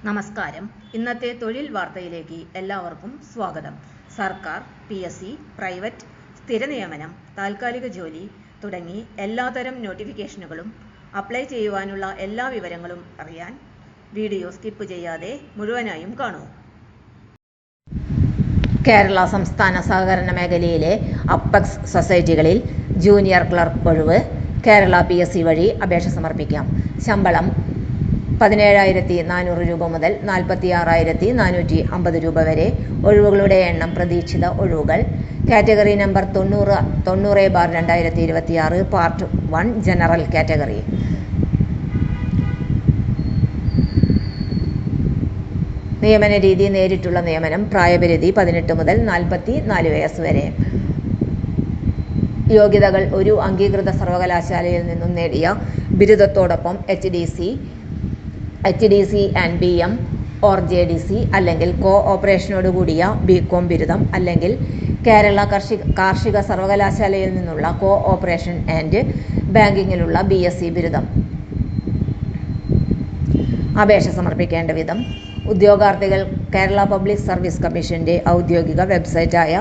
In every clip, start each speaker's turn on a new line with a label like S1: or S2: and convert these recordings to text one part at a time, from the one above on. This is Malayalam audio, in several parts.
S1: നമസ്കാരം. ഇന്നത്തെ തൊഴിൽ വാർത്തയിലേക്ക് എല്ലാവർക്കും സ്വാഗതം. സർക്കാർ, PSC, പ്രൈവറ്റ്, സ്ഥിര നിയമനം, താൽക്കാലിക ജോലി തുടങ്ങി എല്ലാത്തരം നോട്ടിഫിക്കേഷനുകളും അപ്ലൈ ചെയ്യുവാനുള്ള എല്ലാ വിവരങ്ങളും അറിയാൻ വീഡിയോ സ്കിപ്പ് ചെയ്യാതെ മുഴുവനായും കാണൂ. കേരള സംസ്ഥാന സഹകരണ മേഖലയിലെ അപ്പെക്സ് സൊസൈറ്റികളിൽ ജൂനിയർ ക്ലർക്ക് ഒഴിവ്. കേരള PSC വഴി അപേക്ഷ സമർപ്പിക്കാം. ശമ്പളം 17,400 രൂപ മുതൽ 46,450 രൂപ വരെ. ഒഴിവുകളുടെ എണ്ണം പ്രതീക്ഷിത ഒഴിവുകൾ. Category number 90/2026 part 1 general category. നിയമന രീതി നേരിട്ടുള്ള നിയമനം. പ്രായപരിധി 18 മുതൽ 44 വയസ്സ് വരെ. യോഗ്യതകൾ ഒരു അംഗീകൃത സർവകലാശാലയിൽ നിന്നും നേടിയ ബിരുദത്തോടൊപ്പം HDC and BM or JDC അല്ലെങ്കിൽ ഓപ്പറേഷനോടുകൂടിയ BCom ബിരുദം അല്ലെങ്കിൽ കേരള കാർഷിക സർവകലാശാലയിൽ നിന്നുള്ള ഓപ്പറേഷൻ ആൻഡ് ബാങ്കിങ്ങിലുള്ള BSc ബിരുദം. അപേക്ഷ സമർപ്പിക്കേണ്ട വിധം. ഉദ്യോഗാർത്ഥികൾ കേരള പബ്ലിക് സർവീസ് കമ്മീഷന്റെ ഔദ്യോഗിക വെബ്സൈറ്റായ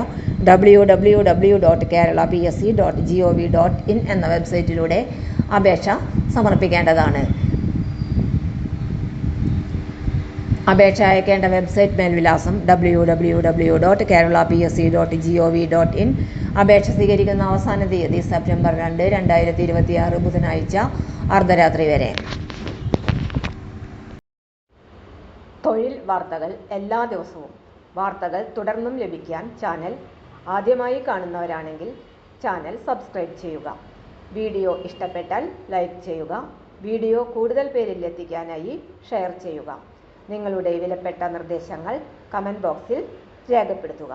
S1: www.keralapsc.gov.in എന്ന വെബ്സൈറ്റിലൂടെ അപേക്ഷ സമർപ്പിക്കേണ്ടതാണ്. അപേക്ഷ അയക്കേണ്ട വെബ്സൈറ്റ് മേൽവിലാസം www.keralapsc.gov.in. അപേക്ഷ സ്വീകരിക്കുന്ന അവസാന തീയതി സെപ്റ്റംബർ 2, 2026 ബുധനാഴ്ച അർദ്ധരാത്രി വരെ. തൊഴിൽ വാർത്തകൾ എല്ലാ ദിവസവും. വാർത്തകൾ തുടർന്നും ലഭിക്കാൻ ചാനൽ ആദ്യമായി കാണുന്നവരാണെങ്കിൽ ചാനൽ സബ്സ്ക്രൈബ് ചെയ്യുക. വീഡിയോ ഇഷ്ടപ്പെട്ടാൽ ലൈക്ക് ചെയ്യുക. വീഡിയോ കൂടുതൽ പേരിൽ എത്തിക്കാനായി ഷെയർ ചെയ്യുക. നിങ്ങളുടെ വിലപ്പെട്ട നിർദ്ദേശങ്ങൾ കമൻറ്റ് ബോക്സിൽ രേഖപ്പെടുത്തുക.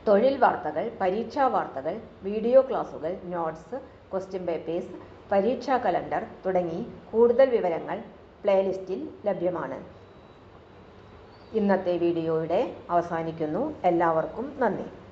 S1: തൊഴിൽ വാർത്തകൾ, പരീക്ഷാ വാർത്തകൾ, വീഡിയോ ക്ലാസുകൾ, നോട്ട്സ്, ക്വസ്റ്റ്യൻ പേപ്പേഴ്സ്, പരീക്ഷാ കലണ്ടർ തുടങ്ങി കൂടുതൽ വിവരങ്ങൾ പ്ലേലിസ്റ്റിൽ ലഭ്യമാണ്. ഇന്നത്തെ വീഡിയോയുടെ അവസാനിക്കുന്നു. എല്ലാവർക്കും നന്ദി.